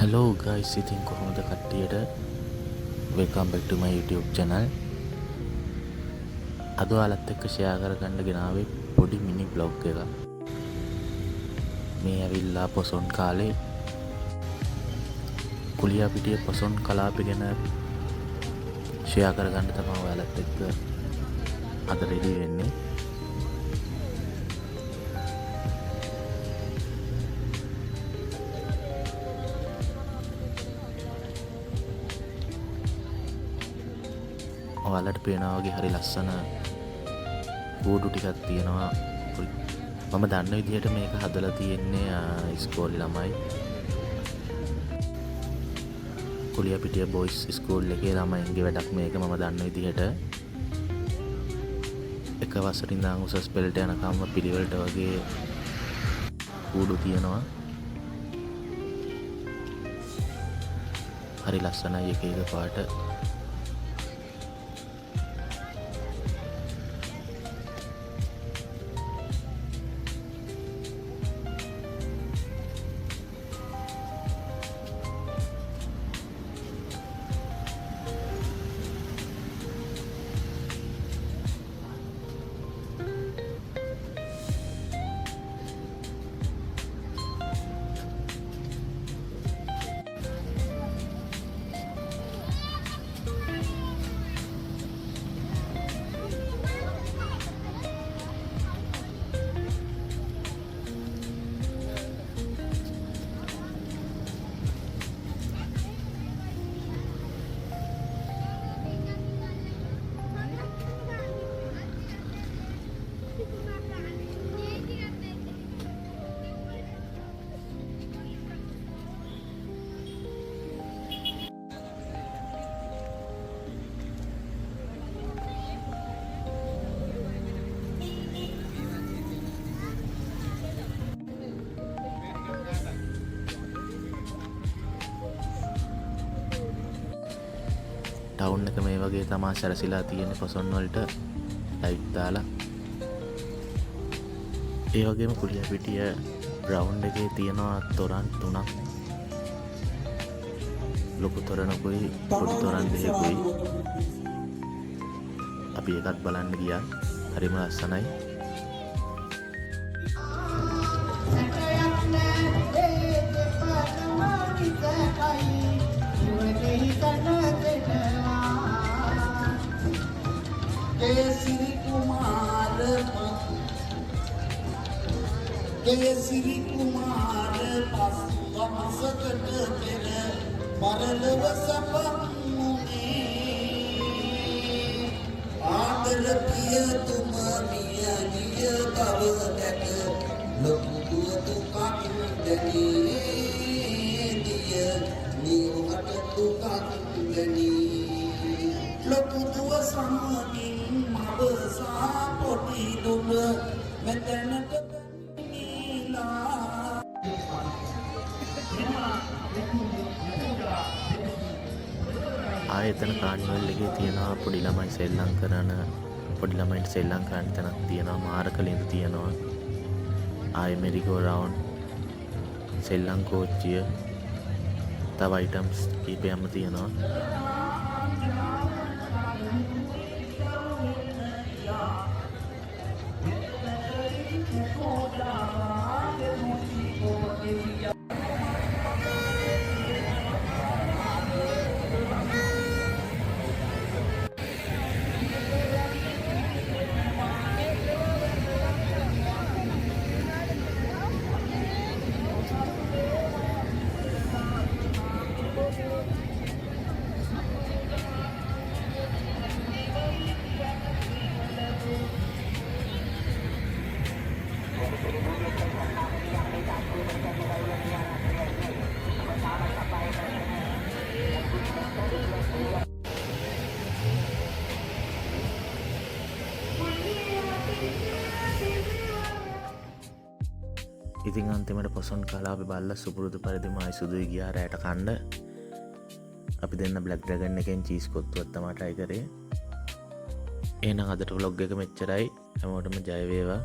Hello guys, ඉතින් කොහොමද කට්ටියට? Welcome back to my YouTube channel. අද ඔයාලත් එක්ක ෂෙයා කරගන්න ගෙනාවේ පොඩි මිනි බ්ලොග් එකක්. මේ ඇවිල්ලා පොසොන් කාලේ කුලියාපිටිය පොසොන් කලාපය ගැන ෂෙයා කරගන්න තමයි ඔයාලත් එක්ක අද රෙඩි වෙන්නේ. ඔයාලට පේනවා වගේ හරි ලස්සන කූඩු ටිකක් තියෙනවා. මම දන්න විදිහට මේක හදලා තියෙන්නේ ඉස්කෝලේ ළමයි. කුලියාපිටිය බොයිස් ස්කූල් එකේ ළමයින්ගේ වැඩක් මේක. මම දන්න විදිහට එක වසරින් ඉඳන් උසස් පෙළට යනකම් පිළිවෙලට වගේ කූඩු තියෙනවා. හරි ලස්සනයි එක එක පාට. ටවුන් එක මේ වගේ තමා සැරසිලා තියෙන්නේ පොසොන් වලට ලයිට් දාලා. ඒ වගේම කුලියාපිටිය ග්‍රවුන්ඩ් එකේ තියෙනවා තොරන් 3ක්. ලොකු තොරණකුයි පොඩි තොරන් දෙකකුයි. අපි එකත් බලන්න ගියා. හරිම ලස්සනයි. केसरी कुमार पसकट कर परलव सपने आदर किय तुम मिय निय तव तक लपु तु काकिंदनी दिय निवट तु काकिंदनी लपु तु समनिන් මබසා පොටි දුම මෙතනට ආයතන කානිවල් එකේ තියෙනවා පොඩි ළමයි සෙල්ලම් කරන පොඩි ළමයින්ට සෙල්ලම් කරන්න තැනක් තියෙනවා. මාරකලින්ද තියෙනවා. ආයෙ මෙරිගෝ රවුන්ඩ් සෙල්ලම් කෝච්චිය තව අයිටම්ස් කීපයක්ම තියෙනවා. ඉතින් අන්තිමට පොසොන් කලාපේ බල්ලා සුපුරුදු පරිදිම ආයි සුදුයි ගියා රැට කන්න. අපි දෙන්න බ්ලැක් ඩ්‍රැගන් එකෙන් චීස් කොත්තුවක් තමයි try කරේ. එහෙනම් අදට vlog එක මෙච්චරයි. හැමෝටම ජය වේවා.